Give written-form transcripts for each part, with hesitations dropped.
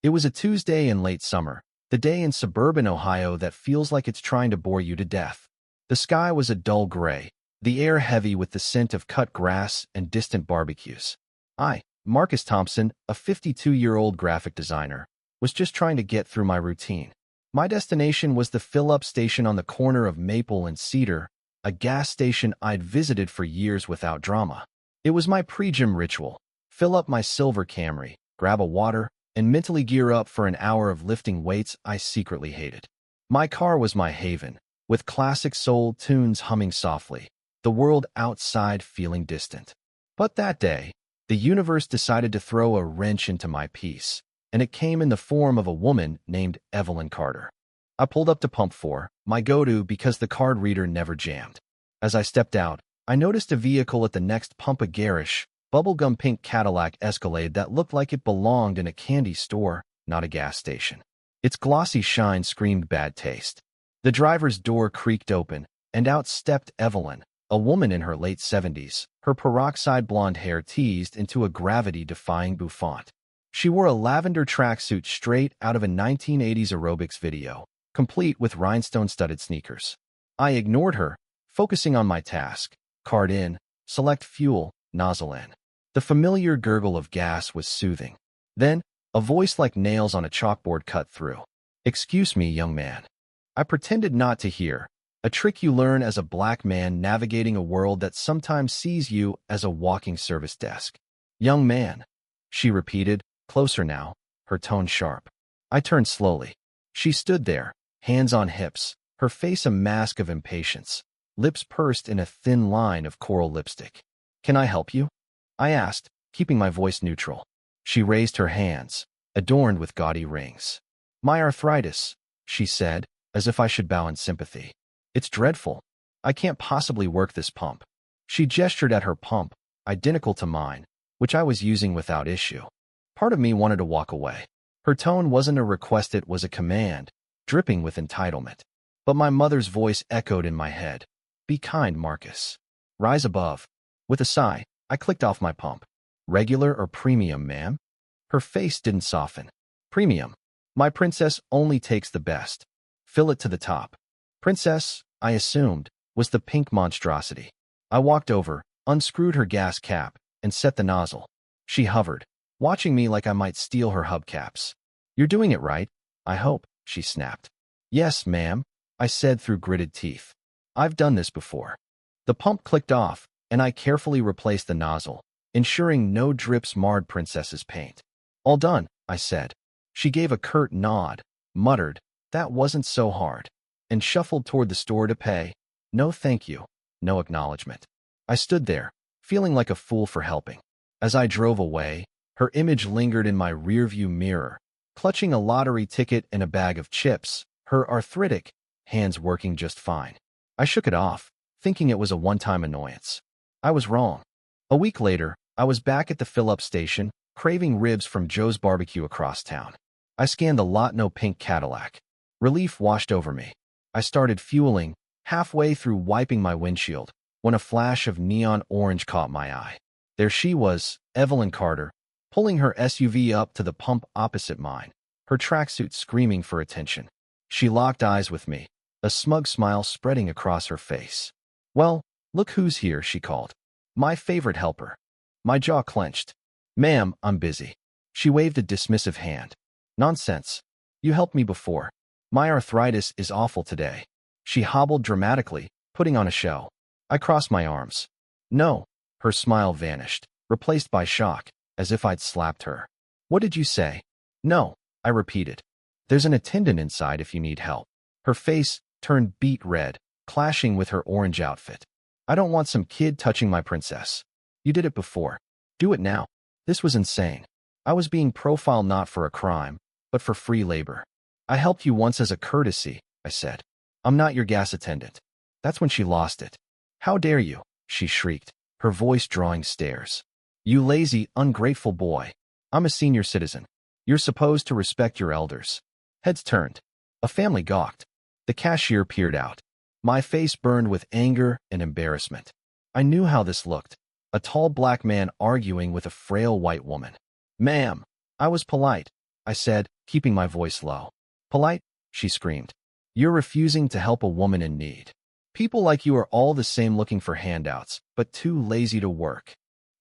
It was a Tuesday in late summer, the day in suburban Ohio that feels like it's trying to bore you to death. The sky was a dull gray, the air heavy with the scent of cut grass and distant barbecues. I, Marcus Thompson, a 52-year-old graphic designer, was just trying to get through my routine. My destination was the fill-up station on the corner of Maple and Cedar, a gas station I'd visited for years without drama. It was my pre-gym ritual: fill up my silver Camry, grab a water, and mentally gear up for an hour of lifting weights I secretly hated. My car was my haven, with classic soul tunes humming softly, the world outside feeling distant. But that day, the universe decided to throw a wrench into my peace, and it came in the form of a woman named Evelyn Carter. I pulled up to Pump 4, my go-to because the card reader never jammed. As I stepped out, I noticed a vehicle at the next pump, a garish, bubblegum pink Cadillac Escalade that looked like it belonged in a candy store, not a gas station. Its glossy shine screamed bad taste. The driver's door creaked open, and out stepped Evelyn, a woman in her late 70s, her peroxide blonde hair teased into a gravity-defying bouffant. She wore a lavender tracksuit straight out of a 1980s aerobics video, complete with rhinestone-studded sneakers. I ignored her, focusing on my task: card in, select fuel, nozzle in. The familiar gurgle of gas was soothing. Then, a voice like nails on a chalkboard cut through. "Excuse me, young man." I pretended not to hear, a trick you learn as a black man navigating a world that sometimes sees you as a walking service desk. "Young man," she repeated, closer now, her tone sharp. I turned slowly. She stood there, hands on hips, her face a mask of impatience, lips pursed in a thin line of coral lipstick. "Can I help you?" I asked, keeping my voice neutral. She raised her hands, adorned with gaudy rings. "My arthritis," she said, as if I should bow in sympathy. "It's dreadful. I can't possibly work this pump." She gestured at her pump, identical to mine, which I was using without issue. Part of me wanted to walk away. Her tone wasn't a request, it was a command, dripping with entitlement. But my mother's voice echoed in my head. "Be kind, Marcus. Rise above." With a sigh, I clicked off my pump. "Regular or premium, ma'am?" Her face didn't soften. "Premium. My princess only takes the best. Fill it to the top." Princess, I assumed, was the pink monstrosity. I walked over, unscrewed her gas cap, and set the nozzle. She hovered, watching me like I might steal her hubcaps. "You're doing it right, I hope," she snapped. "Yes, ma'am," I said through gritted teeth. "I've done this before." The pump clicked off, and I carefully replaced the nozzle, ensuring no drips marred Princess's paint. "All done," I said. She gave a curt nod, muttered, "That wasn't so hard," and shuffled toward the store to pay. No thank you, no acknowledgement. I stood there, feeling like a fool for helping. As I drove away, her image lingered in my rearview mirror, clutching a lottery ticket and a bag of chips, her arthritic hands working just fine. I shook it off, thinking it was a one-time annoyance. I was wrong. A week later, I was back at the fill-up station, craving ribs from Joe's barbecue across town. I scanned the Lotno pink Cadillac. Relief washed over me. I started fueling, halfway through wiping my windshield, when a flash of neon orange caught my eye. There she was, Evelyn Carter, pulling her SUV up to the pump opposite mine, her tracksuit screaming for attention. She locked eyes with me, a smug smile spreading across her face. "Well, look who's here," she called. "My favorite helper." My jaw clenched. "Ma'am, I'm busy." She waved a dismissive hand. "Nonsense. You helped me before. My arthritis is awful today." She hobbled dramatically, putting on a show. I crossed my arms. "No." Her smile vanished, replaced by shock, as if I'd slapped her. "What did you say?" "No," I repeated. "There's an attendant inside if you need help." Her face turned beet red, clashing with her orange outfit. "I don't want some kid touching my princess. You did it before. Do it now." This was insane. I was being profiled not for a crime, but for free labor. "I helped you once as a courtesy," I said. "I'm not your gas attendant." That's when she lost it. "How dare you?" she shrieked, her voice drawing stares. "You lazy, ungrateful boy. I'm a senior citizen. You're supposed to respect your elders." Heads turned. A family gawked. The cashier peered out. My face burned with anger and embarrassment. I knew how this looked. A tall black man arguing with a frail white woman. "Ma'am." I was polite. I said, keeping my voice low. Polite? She screamed. You're refusing to help a woman in need. People like you are all the same, looking for handouts, but too lazy to work.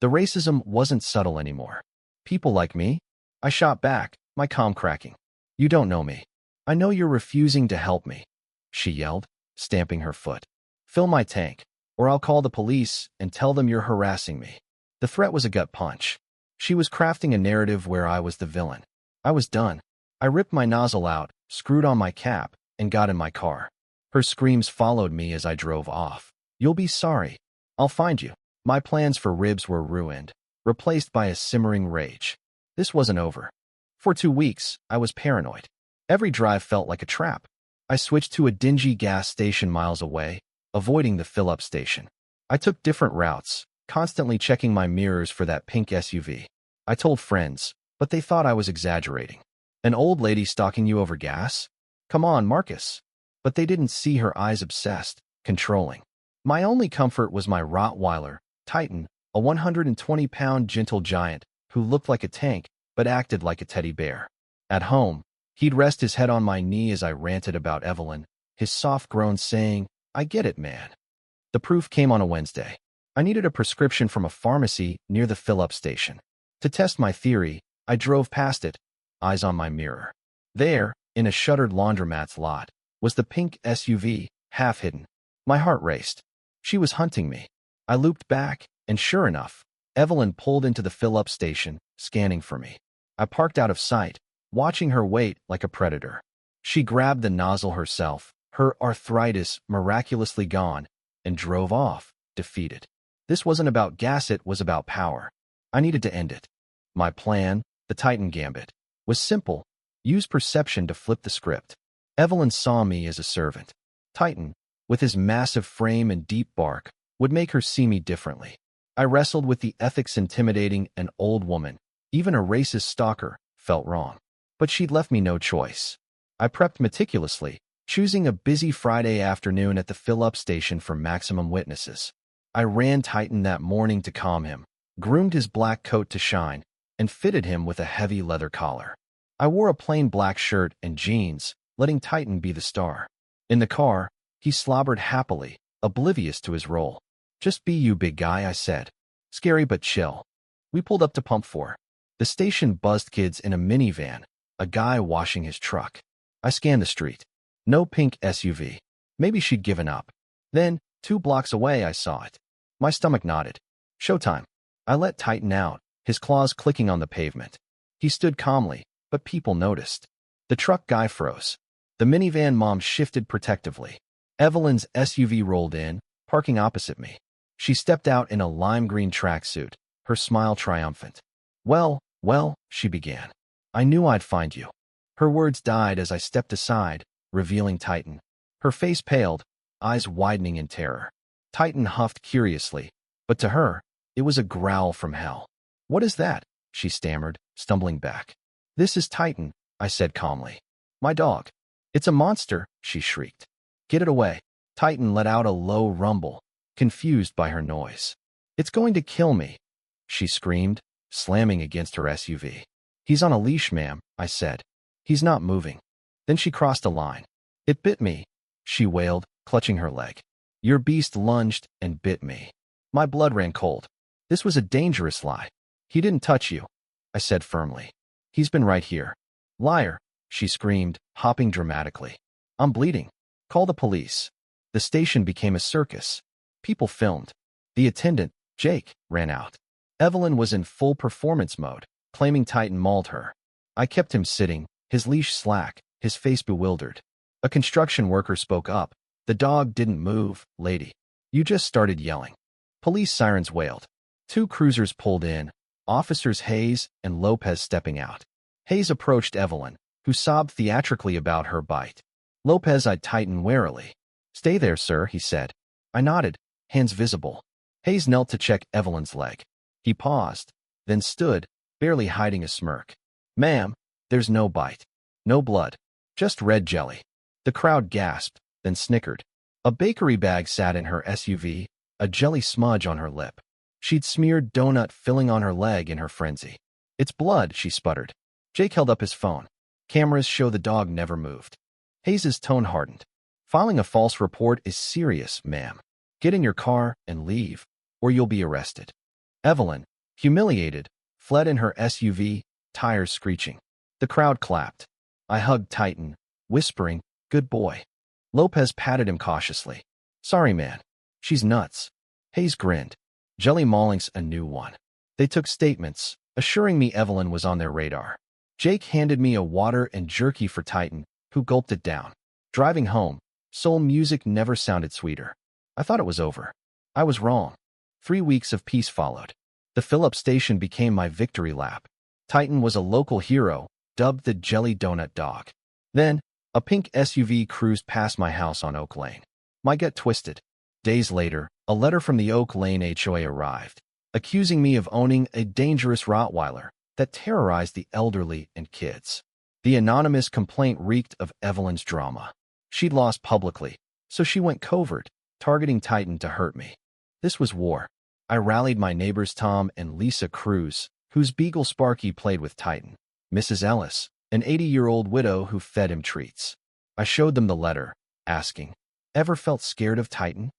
The racism wasn't subtle anymore. People like me? I shot back, my calm cracking. You don't know me. I know you're refusing to help me, she yelled, stamping her foot. Fill my tank, or I'll call the police and tell them you're harassing me. The threat was a gut punch. She was crafting a narrative where I was the villain. I was done. I ripped my nozzle out, screwed on my cap, and got in my car. Her screams followed me as I drove off. You'll be sorry. I'll find you. My plans for ribs were ruined, replaced by a simmering rage. This wasn't over. For 2 weeks, I was paranoid. Every drive felt like a trap. I switched to a dingy gas station miles away, avoiding the fill-up station. I took different routes, constantly checking my mirrors for that pink SUV. I told friends, but they thought I was exaggerating. An old lady stalking you over gas? Come on, Marcus. But they didn't see her eyes, obsessed, controlling. My only comfort was my Rottweiler, Titan, a 120-pound gentle giant who looked like a tank but acted like a teddy bear. At home, he'd rest his head on my knee as I ranted about Evelyn, his soft groans saying, I get it, man. The proof came on a Wednesday. I needed a prescription from a pharmacy near the fill-up station. To test my theory, I drove past it, eyes on my mirror. There, in a shuttered laundromat's lot, was the pink SUV, half hidden. My heart raced. She was hunting me. I looped back, and sure enough, Evelyn pulled into the fill-up station, scanning for me. I parked out of sight, watching her wait like a predator. She grabbed the nozzle herself, her arthritis miraculously gone, and drove off, defeated. This wasn't about gas, it was about power. I needed to end it. My plan, the Titan Gambit, was simple. Use perception to flip the script. Evelyn saw me as a servant. Titan, with his massive frame and deep bark, would make her see me differently. I wrestled with the ethics. Intimidating an old woman, even a racist stalker, felt wrong. But she'd left me no choice. I prepped meticulously, choosing a busy Friday afternoon at the fill-up station for maximum witnesses. I ran Titan that morning to calm him, groomed his black coat to shine, and fitted him with a heavy leather collar. I wore a plain black shirt and jeans, letting Titan be the star. In the car, he slobbered happily, oblivious to his role. Just be you, big guy, I said. Scary but chill. We pulled up to Pump 4. The station buzzed, kids in a minivan, a guy washing his truck. I scanned the street. No pink SUV. Maybe she'd given up. Then, 2 blocks away, I saw it. My stomach nodded. Showtime. I let Titan out, his claws clicking on the pavement. He stood calmly, but people noticed. The truck guy froze. The minivan mom shifted protectively. Evelyn's SUV rolled in, parking opposite me. She stepped out in a lime green tracksuit, her smile triumphant. Well, she began. I knew I'd find you. Her words died as I stepped aside, revealing Titan. Her face paled, eyes widening in terror. Titan huffed curiously, but to her, it was a growl from hell. What is that? She stammered, stumbling back. This is Titan, I said calmly. My dog. It's a monster, she shrieked. Get it away. Titan let out a low rumble, confused by her noise. It's going to kill me, she screamed, slamming against her SUV. He's on a leash, ma'am, I said. He's not moving. Then she crossed a line. It bit me, she wailed, clutching her leg. Your beast lunged and bit me. My blood ran cold. This was a dangerous lie. He didn't touch you, I said firmly. He's been right here. Liar, she screamed, hopping dramatically. I'm bleeding. Call the police. The station became a circus. People filmed. The attendant, Jake, ran out. Evelyn was in full performance mode, claiming Titan mauled her. I kept him sitting, his leash slack, his face bewildered. A construction worker spoke up. The dog didn't move, lady. You just started yelling. Police sirens wailed. 2 cruisers pulled in, Officers Hayes and Lopez stepping out. Hayes approached Evelyn, who sobbed theatrically about her bite. Lopez eyed Titan warily. Stay there, sir, he said. I nodded, hands visible. Hayes knelt to check Evelyn's leg. He paused, then stood, barely hiding a smirk. Ma'am, there's no bite. No blood. Just red jelly. The crowd gasped, then snickered. A bakery bag sat in her SUV, a jelly smudge on her lip. She'd smeared donut filling on her leg in her frenzy. It's blood, she sputtered. Jake held up his phone. Cameras show the dog never moved. Hayes's tone hardened. Filing a false report is serious, ma'am. Get in your car and leave, or you'll be arrested. Evelyn, humiliated, fled in her SUV, tires screeching. The crowd clapped. I hugged Titan, whispering, "Good boy." Lopez patted him cautiously. "Sorry, man. She's nuts." Hayes grinned. Jelly Maulink's a new one. They took statements, assuring me Evelyn was on their radar. Jake handed me a water and jerky for Titan, who gulped it down. Driving home, soul music never sounded sweeter. I thought it was over. I was wrong. 3 weeks of peace followed. The fill-up station became my victory lap. Titan was a local hero, dubbed the Jelly Donut Dog. Then, a pink SUV cruised past my house on Oak Lane. My gut twisted. Days later, a letter from the Oak Lane HOA arrived, accusing me of owning a dangerous Rottweiler that terrorized the elderly and kids. The anonymous complaint reeked of Evelyn's drama. She'd lost publicly, so she went covert, targeting Titan to hurt me. This was war. I rallied my neighbors Tom and Lisa Cruz, whose beagle Sparky played with Titan, Mrs. Ellis, an 80-year-old widow who fed him treats. I showed them the letter, asking, "Ever felt scared of Titan?"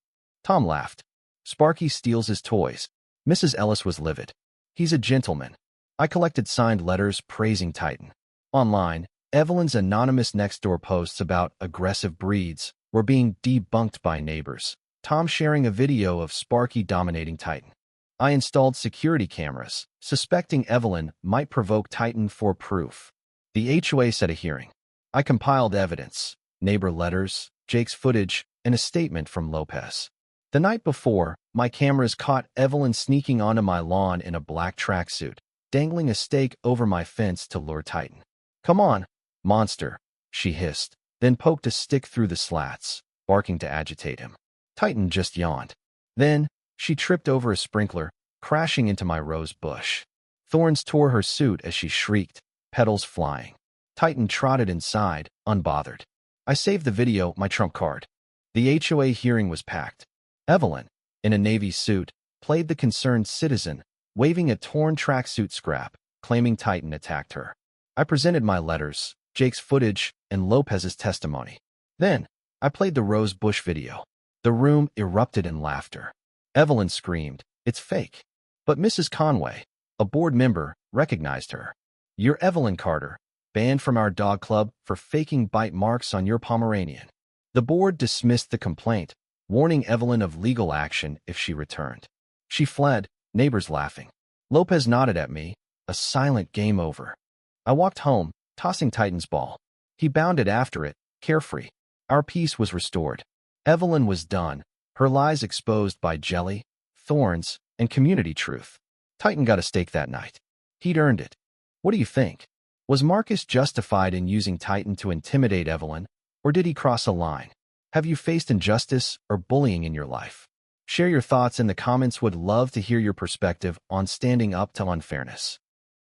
Tom laughed. "Sparky steals his toys." Mrs. Ellis was livid. "He's a gentleman." I collected signed letters praising Titan. Online, Evelyn's anonymous next-door posts about aggressive breeds were being debunked by neighbors, Tom sharing a video of Sparky dominating Titan. I installed security cameras, suspecting Evelyn might provoke Titan for proof. The HOA set a hearing. I compiled evidence, neighbor letters, Jake's footage, and a statement from Lopez. The night before, my cameras caught Evelyn sneaking onto my lawn in a black tracksuit, dangling a stake over my fence to lure Titan. "Come on, monster," she hissed, then poked a stick through the slats, barking to agitate him. Titan just yawned. Then, she tripped over a sprinkler, crashing into my rose bush. Thorns tore her suit as she shrieked, petals flying. Titan trotted inside, unbothered. I saved the video, my trump card. The HOA hearing was packed. Evelyn, in a navy suit, played the concerned citizen, waving a torn tracksuit scrap, claiming Titan attacked her. I presented my letters, Jake's footage, and Lopez's testimony. Then, I played the Rose Bush video. The room erupted in laughter. Evelyn screamed, "It's fake." But Mrs. Conway, a board member, recognized her. "You're Evelyn Carter, banned from our dog club for faking bite marks on your Pomeranian." The board dismissed the complaint, warning Evelyn of legal action if she returned. She fled, neighbors laughing. Lopez nodded at me, a silent game over. I walked home, tossing Titan's ball. He bounded after it, carefree. Our peace was restored. Evelyn was done, her lies exposed by jelly, thorns, and community truth. Titan got a steak that night. He'd earned it. What do you think? Was Marcus justified in using Titan to intimidate Evelyn, or did he cross a line? Have you faced injustice or bullying in your life? Share your thoughts in the comments. Would love to hear your perspective on standing up to unfairness.